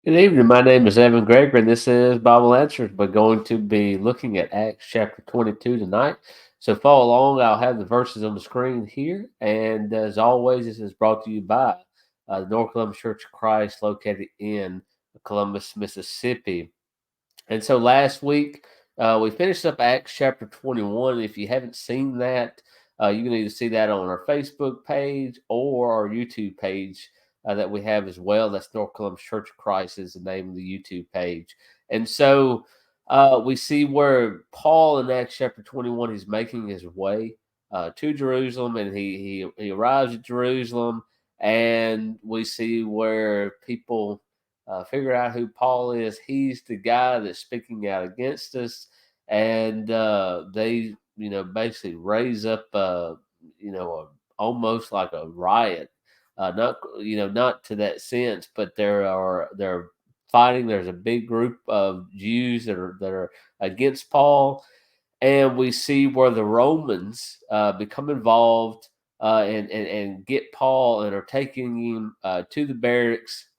Good evening. My name is Evan Gregory, and this is Bible Answers. We're going to be looking at Acts chapter 22 tonight. So follow along. I'll have the verses on the screen here. And as always, this is brought to you by the North Columbus Church of Christ, located in Columbus, Mississippi. And so last week, we finished up Acts chapter 21. If you haven't seen that, you can either see that on our Facebook page or our YouTube page that we have as well. That's North Columbus Church of Christ is the name of the YouTube page. And so we see where Paul in Acts chapter 21, he's making his way to Jerusalem, and he arrives at Jerusalem, and we see where people figure out who Paul is. He's the guy that's speaking out against us, and they, basically raise up, almost like a riot. Not, not to that sense, but they're fighting. There's a big group of Jews that are against Paul, and we see where the Romans become involved and get Paul and are taking him to the barracks,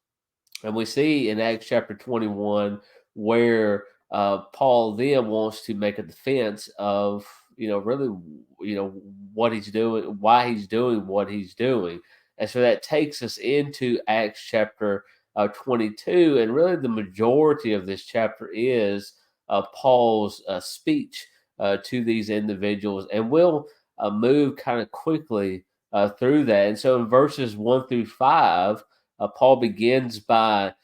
and we see in Acts chapter 21 where Paul then wants to make a defense of, really, what he's doing, why he's doing what he's doing. And so that takes us into Acts chapter 22. And really, the majority of this chapter is Paul's speech to these individuals. And we'll move kind of quickly through that. And so in verses 1 through 5, Paul begins by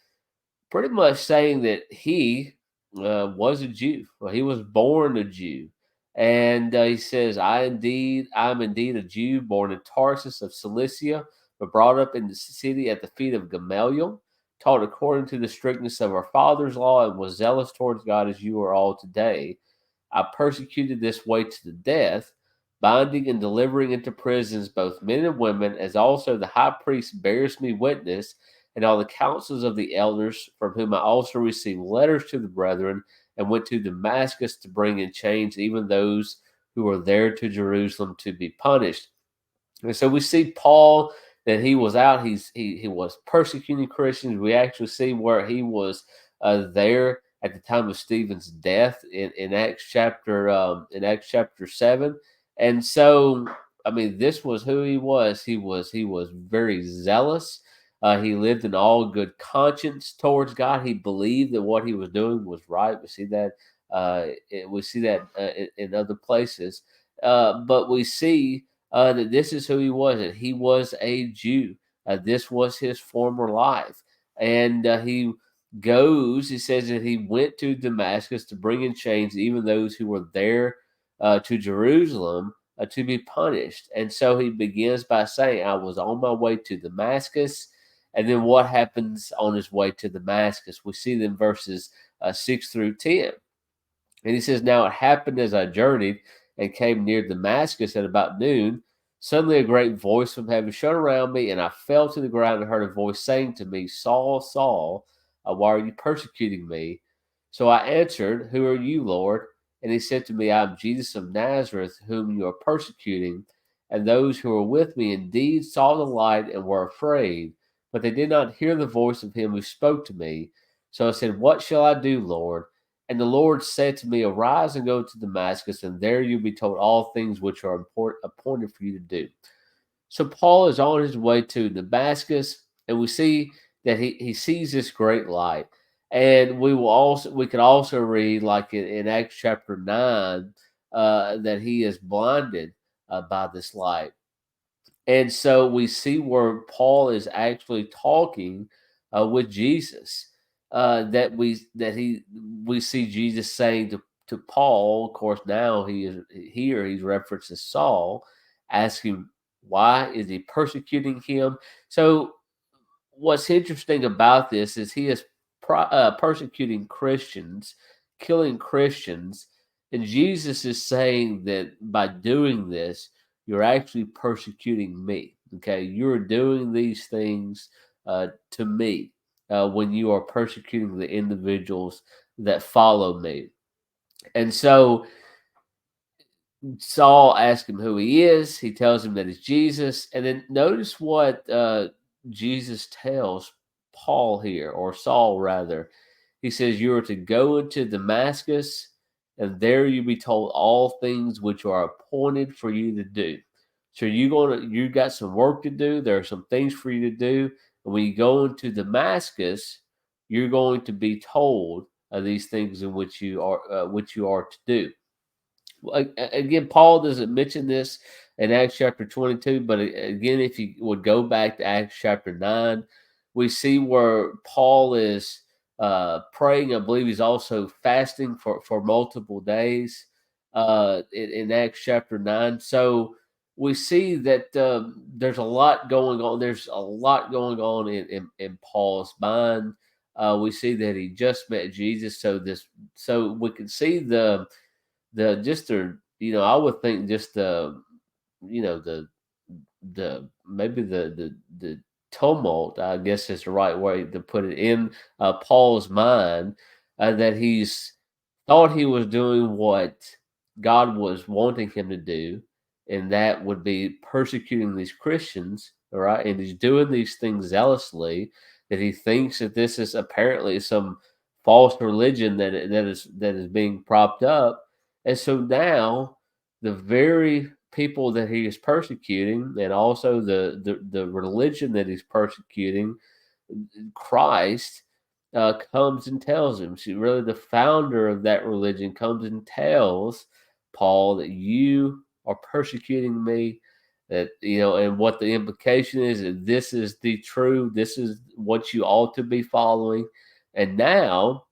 pretty much saying that he was a Jew. Well, he was born a Jew, and he says, I'm indeed a Jew, born in Tarsus of Cilicia, but brought up in the city at the feet of Gamaliel, taught according to the strictness of our father's law, and was zealous towards God as you are all today. I persecuted this way to the death, binding and delivering into prisons both men and women, as also the high priest bears me witness, and all the councils of the elders, from whom I also received letters to the brethren, and went to Damascus to bring in chains even those who were there to Jerusalem to be punished. And so we see Paul that he was out. He was persecuting Christians. We actually see where he was there at the time of Stephen's death in Acts chapter 7. And so, I mean, this was who he was. He was very zealous. He lived in all good conscience towards God. He believed that what he was doing was right. We see that. In other places, but we see that this is who he was, and he was a Jew. This was his former life, and he says that he went to Damascus to bring in chains, even those who were there to Jerusalem to be punished. And so he begins by saying, I was on my way to Damascus. And then what happens on his way to Damascus? We see in verses 6 through 10. And he says, Now it happened as I journeyed and came near Damascus at about noon. Suddenly a great voice from heaven shone around me, and I fell to the ground and heard a voice saying to me, Saul, Saul, why are you persecuting me? So I answered, Who are you, Lord? And he said to me, I am Jesus of Nazareth, whom you are persecuting. And those who were with me indeed saw the light and were afraid, but they did not hear the voice of him who spoke to me. So I said, What shall I do, Lord? And the Lord said to me, Arise and go to Damascus, and there you'll be told all things which are appointed for you to do. So Paul is on his way to Damascus, and we see that he sees this great light. And we can also read, like in Acts chapter 9, that he is blinded by this light. And so we see where Paul is actually talking with Jesus. We see Jesus saying to Paul. Of course, now he's referenced as Saul, asking why is he persecuting him. So what's interesting about this is he is persecuting Christians, killing Christians, and Jesus is saying that by doing this, you're actually persecuting me. Okay, you're doing these things to me when you are persecuting the individuals that follow me. And so Saul asks him who he is. He tells him that he's Jesus. And then notice what Jesus tells Paul here, or Saul rather. He says, "You are to go into Damascus, and there you be told all things which are appointed for you to do." So you got some work to do. There are some things for you to do. And when you go into Damascus, you're going to be told these things in which you are to do. Again, Paul doesn't mention this in Acts chapter 22, but again, if you would go back to Acts chapter 9, we see where Paul is praying. I believe he's also fasting for multiple days in Acts chapter 9. So we see that there's a lot going on. There's a lot going on in Paul's mind. We see that he just met Jesus. So we can see I would think just you know the maybe the tumult, I guess is the right way to put it, in Paul's mind, that he's thought he was doing what God was wanting him to do, and that would be persecuting these Christians, all right, and he's doing these things zealously, that he thinks that this is apparently some false religion that is being propped up. And so now the very people that he is persecuting, and also the religion that he's persecuting, Christ, comes and tells him. She really, the founder of that religion, comes and tells Paul that you are persecuting me. That, and what the implication is that this is the true, this is what you ought to be following, and now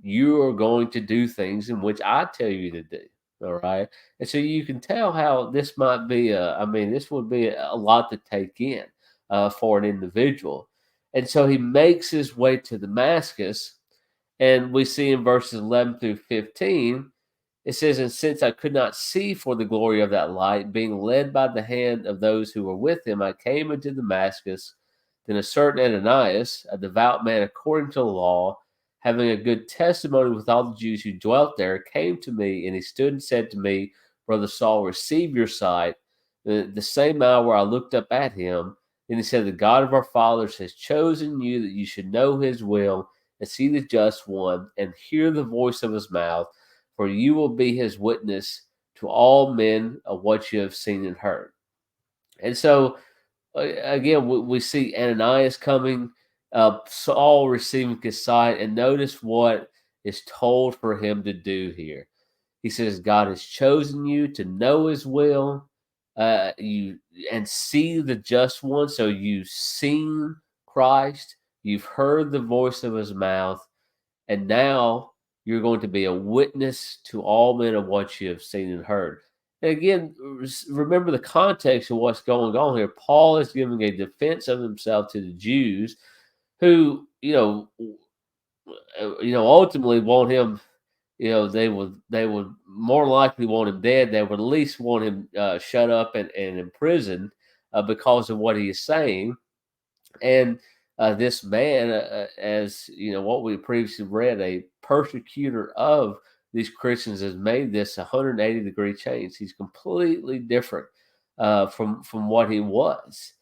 you are going to do things in which I tell you to do. All right. And so you can tell how this might be this would be a lot to take in for an individual. And so he makes his way to Damascus, and we see in verses 11 through 15, it says, "And since I could not see for the glory of that light, being led by the hand of those who were with him, I came into Damascus. Then a certain Ananias, a devout man according to the law, having a good testimony with all the Jews who dwelt there, came to me, and he stood and said to me, Brother Saul, receive your sight. The same hour I looked up at him, and he said, The God of our fathers has chosen you that you should know his will and see the just one and hear the voice of his mouth, for you will be his witness to all men of what you have seen and heard." And so, again, we see Ananias coming, Saul receiving his sight, and notice what is told for him to do here. He says, God has chosen you to know his will, you and see the just one. So you've seen Christ, you've heard the voice of his mouth, and now you're going to be a witness to all men of what you have seen and heard. And again, remember the context of what's going on here. Paul is giving a defense of himself to the Jews who, ultimately want him. They would more likely want him dead. They would at least want him shut up and imprisoned because of what he is saying. And this man, as what we previously read, a persecutor of these Christians, has made this 180-degree change. He's completely different from what he was.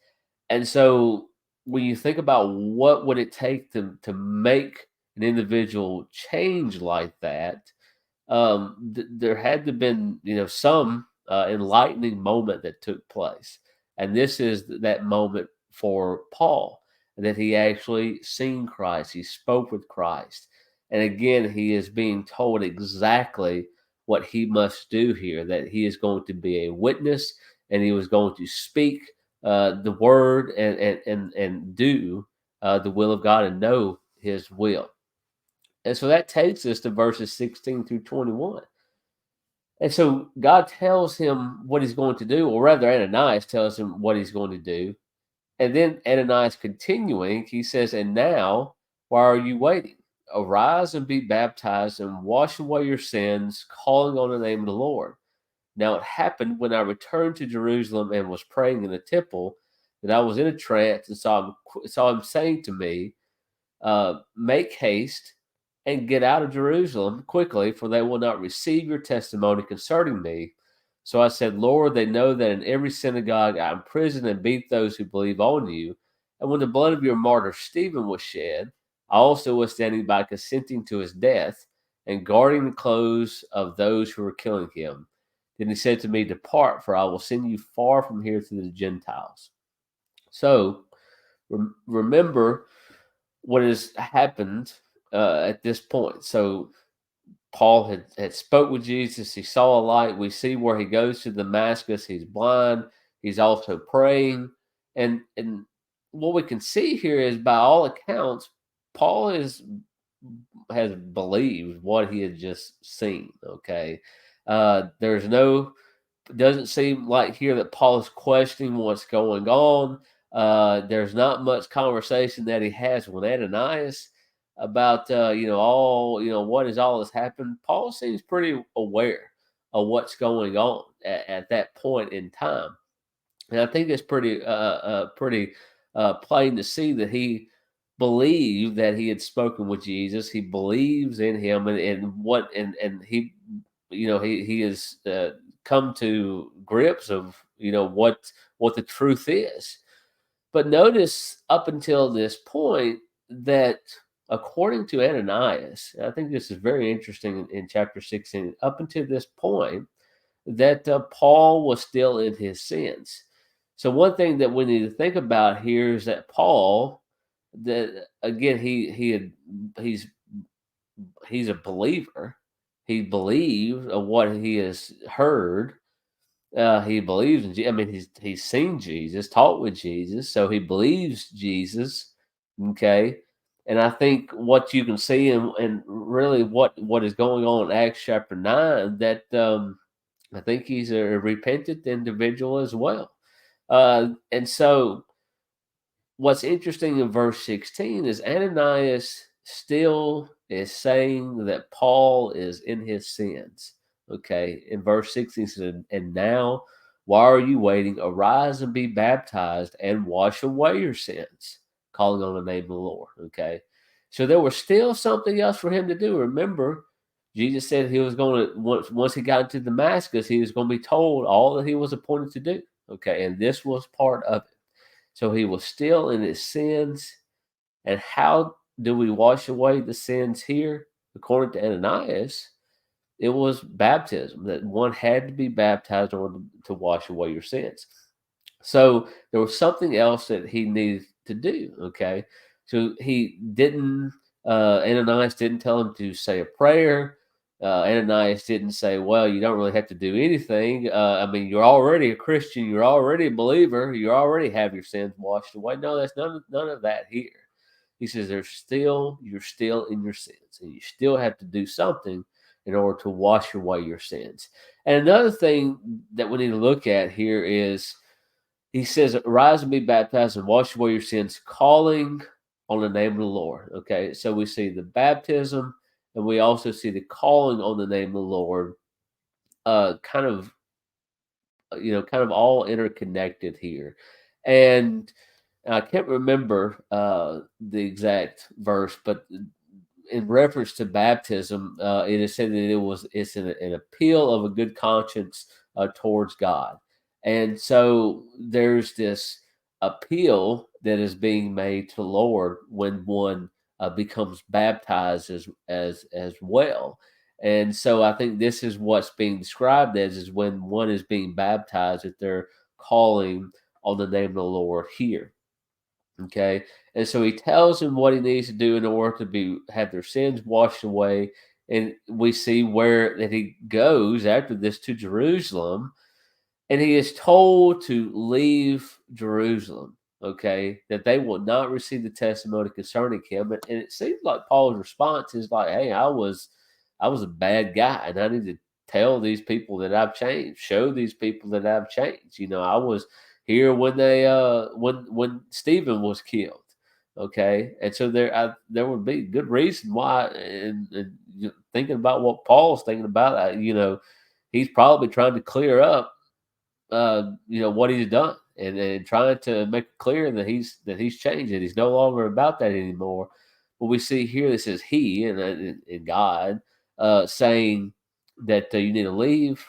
And so when you think about what would it take to make an individual change like that, there had to have been some enlightening moment that took place, and this is that moment for Paul, that he actually seen Christ, he spoke with Christ, and again he is being told exactly what he must do here, that he is going to be a witness, and he was going to speak the word and do the will of God and know his will. And so that takes us to verses 16 through 21. And so God tells him what he's going to do, or rather, Ananias tells him what he's going to do. And then Ananias continuing, he says, "And now, why are you waiting? Arise and be baptized and wash away your sins, calling on the name of the Lord." Now it happened when I returned to Jerusalem and was praying in the temple that I was in a trance and saw him saying to me, "Make haste and get out of Jerusalem quickly, for they will not receive your testimony concerning me." So I said, "Lord, they know that in every synagogue I imprison and beat those who believe on you." And when the blood of your martyr Stephen was shed, I also was standing by consenting to his death and guarding the clothes of those who were killing him. Then he said to me, Depart, for I will send you far from here to the Gentiles. So remember what has happened at this point. So Paul had spoke with Jesus. He saw a light. We see where he goes to Damascus. He's blind. He's also praying. And what we can see here is, by all accounts, Paul has believed what he had just seen. Okay. There's no, doesn't seem like here that Paul is questioning what's going on. There's not much conversation that he has with Ananias about what has all this happened. Paul seems pretty aware of what's going on at that point in time, and I think it's pretty plain to see that he believed that he had spoken with Jesus. He believes in him, and he, he has come to grips of what the truth is. But notice up until this point that, according to Ananias, and I think this is very interesting in chapter 16, up until this point, that Paul was still in his sins. So one thing that we need to think about here is that Paul, that again, he's a believer. He believes of what he has heard. He believes in. I mean, he's seen Jesus, talked with Jesus, so he believes Jesus. Okay, and I think what you can see, and really what is going on in Acts chapter 9, that I think he's a repentant individual as well. And so what's interesting in verse 16 is Ananias still is saying that Paul is in his sins. Okay. In verse 16 it says, And now, why are you waiting? Arise and be baptized and wash away your sins, calling on the name of the Lord. Okay. So there was still something else for him to do. Remember, Jesus said he was going to, once he got into Damascus, he was going to be told all that he was appointed to do. Okay. And this was part of it. So he was still in his sins. And how do we wash away the sins here? According to Ananias, it was baptism, that one had to be baptized in order to wash away your sins. So there was something else that he needed to do. Okay. So Ananias didn't tell him to say a prayer. Ananias didn't say, well, you don't really have to do anything. I mean, you're already a Christian. You're already a believer. You already have your sins washed away. No, that's none of that here. He says you're still in your sins, and you still have to do something in order to wash away your sins. And another thing that we need to look at here is, he says, Rise and be baptized and wash away your sins, calling on the name of the Lord. Okay, so we see the baptism, and we also see the calling on the name of the Lord, kind of all interconnected here. And I can't remember the exact verse, but in reference to baptism, it is said that it's an appeal of a good conscience towards God. And so there's this appeal that is being made to the Lord when one becomes baptized as well. And so I think this is what's being described as, is when one is being baptized, that they're calling on the name of the Lord here. Okay. And so he tells him what he needs to do in order to have their sins washed away. And we see where that he goes after this to Jerusalem, and he is told to leave Jerusalem. Okay, that they will not receive the testimony concerning him. And it seems like Paul's response is like, hey, I was a bad guy, and I need to tell these people that I've changed, show these people that I've changed. I was here when they when Stephen was killed. Okay, and so there would be good reason why, and thinking about what Paul's thinking about, he's probably trying to clear up what he's done, and trying to make it clear that he's changed, and he's no longer about that anymore. But we see here, this is he and God saying that you need to leave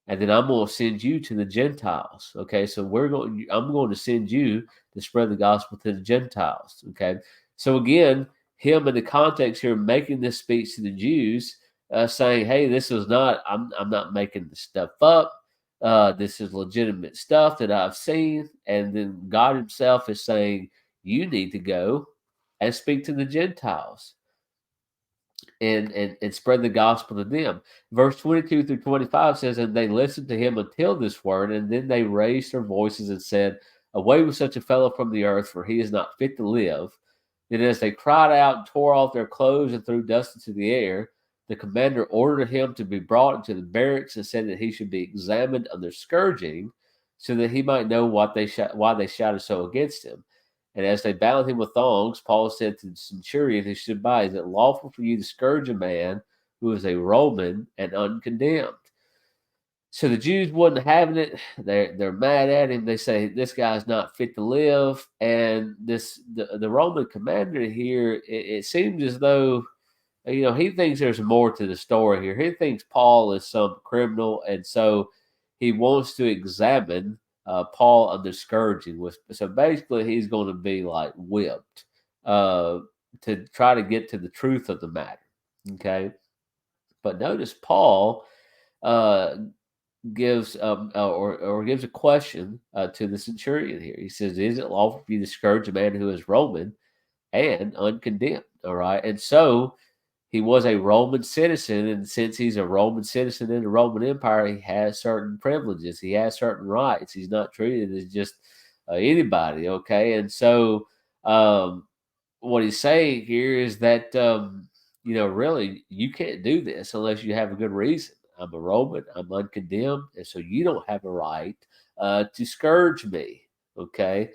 and then I'm going to send you to the Gentiles. Okay, so I'm going to send you to spread the gospel to the Gentiles. Okay, so again, him in the context here making this speech to the Jews, saying, "Hey, this is not. I'm not making this stuff up. This is legitimate stuff that I've seen." And then God Himself is saying, "You need to go and speak to the Gentiles." And spread the gospel to them. Verse 22 through 25 says, "And they listened to him until this word, and then they raised their voices and said, 'Away with such a fellow from the earth, for he is not fit to live.' Then as they cried out and tore off their clothes and threw dust into the air, the commander ordered him to be brought into the barracks and said that he should be examined under scourging, so that he might know why they shouted so against him. And as they bound him with thongs, Paul said to the centurion who stood by, 'Is it lawful for you to scourge a man who is a Roman and uncondemned?' So the Jews wasn't having it. They're mad at him. They say this guy's not fit to live. And the Roman commander here, it seems as though he thinks there's more to the story here. He thinks Paul is some criminal, and so he wants to examine Paul under scourging. So basically, he's going to be like whipped uh, to try to get to the truth of the matter. Okay, but notice Paul uh, gives or gives a question to the centurion here. He says, "Is it lawful for you to scourge a man who is Roman and uncondemned?" All right, and so he was a Roman citizen, and since he's a Roman citizen in the Roman Empire, he has certain privileges. He has certain rights. He's not treated as just anybody. Okay, and so um, what he's saying here is that really, you can't do this unless you have a good reason. I'm a Roman. I'm uncondemned, and so you don't have a right to scourge me. Okay,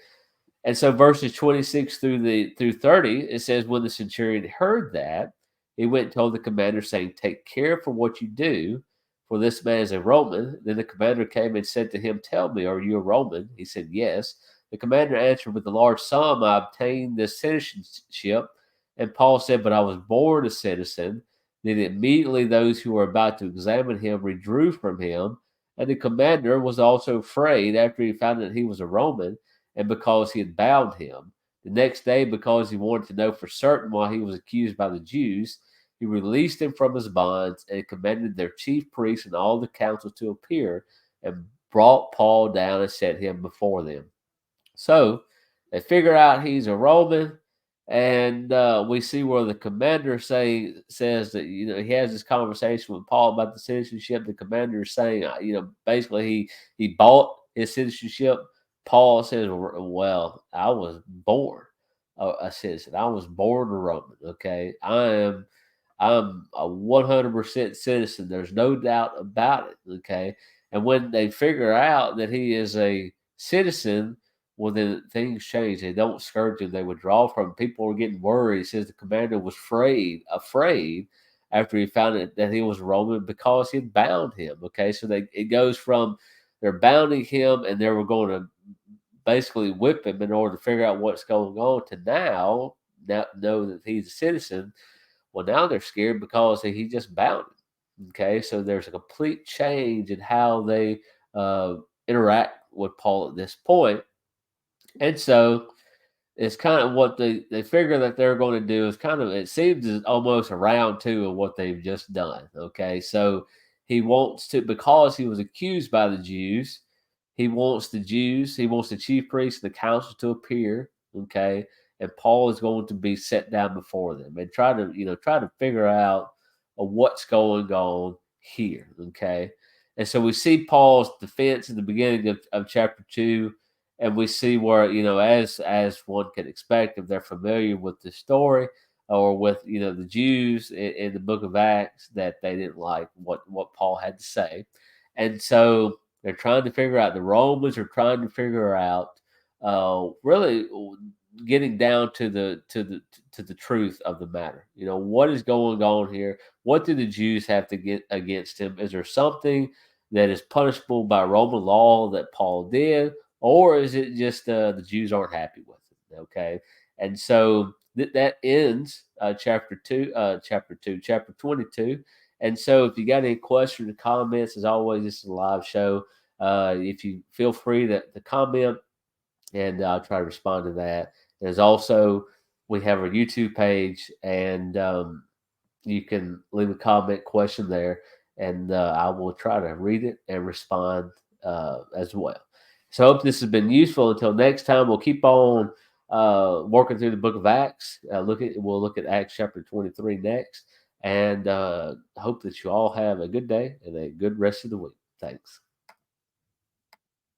and so verses 26 through 30, it says, "When the centurion heard that, he went and told the commander, saying, 'Take care for what you do, for this man is a Roman.' Then the commander came and said to him, 'Tell me, are you a Roman?' He said, 'Yes.' The commander answered, 'With a large sum I obtained this citizenship.' And Paul said, 'But I was born a citizen.' Then immediately those who were about to examine him withdrew from him, and the commander was also afraid after he found that he was a Roman, and because he had bound him. The next day, because he wanted to know for certain why he was accused by the Jews, he released him from his bonds and commanded their chief priests and all the council to appear, and brought Paul down and set him before them." So they figure out he's a Roman, and we see where the commander says that he has this conversation with Paul about the citizenship. The commander is saying, basically he bought his citizenship. Paul says, "Well, I was born a citizen. I was born a Roman. Okay, I'm a 100% citizen. There's no doubt about it." Okay, and when they figure out that he is a citizen, well, then things change. They don't scourge him. They withdraw from him. People were getting worried. He says the commander was afraid after he found that he was Roman because he had bound him. Okay, so it goes from they're bounding him and they were going to basically whip him in order to figure out what's going on to now know that he's a citizen. Well, now they're scared because he just bound him. Okay, so there's a complete change in how they interact with Paul at this point. And so it's kind of what they figure that they're going to do is kind of, it seems as almost a round two of what they've just done. Okay, so he wants to, because he was accused by the Jews, he wants the chief priests and the council to appear. Okay, and Paul is going to be set down before them and try to figure out what's going on here. Okay, and so we see Paul's defense in the beginning of chapter 2, and we see where as one can expect if they're familiar with the story or with the Jews in the book of Acts, that they didn't like what Paul had to say, and so they're trying to figure out, the Romans are trying to figure out really getting down to the truth of the matter. What is going on here? What do the Jews have to get against him? Is there something that is punishable by Roman law that Paul did, or is it just the Jews aren't happy with it? Okay, and so that ends chapter 22, And so if you got any questions or comments, as always, this is a live show. If you feel free to comment, and I'll try to respond to that. There's also, we have our YouTube page, and you can leave a comment question there, and I will try to read it and respond as well. So I hope this has been useful. Until next time, we'll keep on working through the Book of Acts. We'll look at Acts chapter 23 next, and hope that you all have a good day and a good rest of the week. Thanks.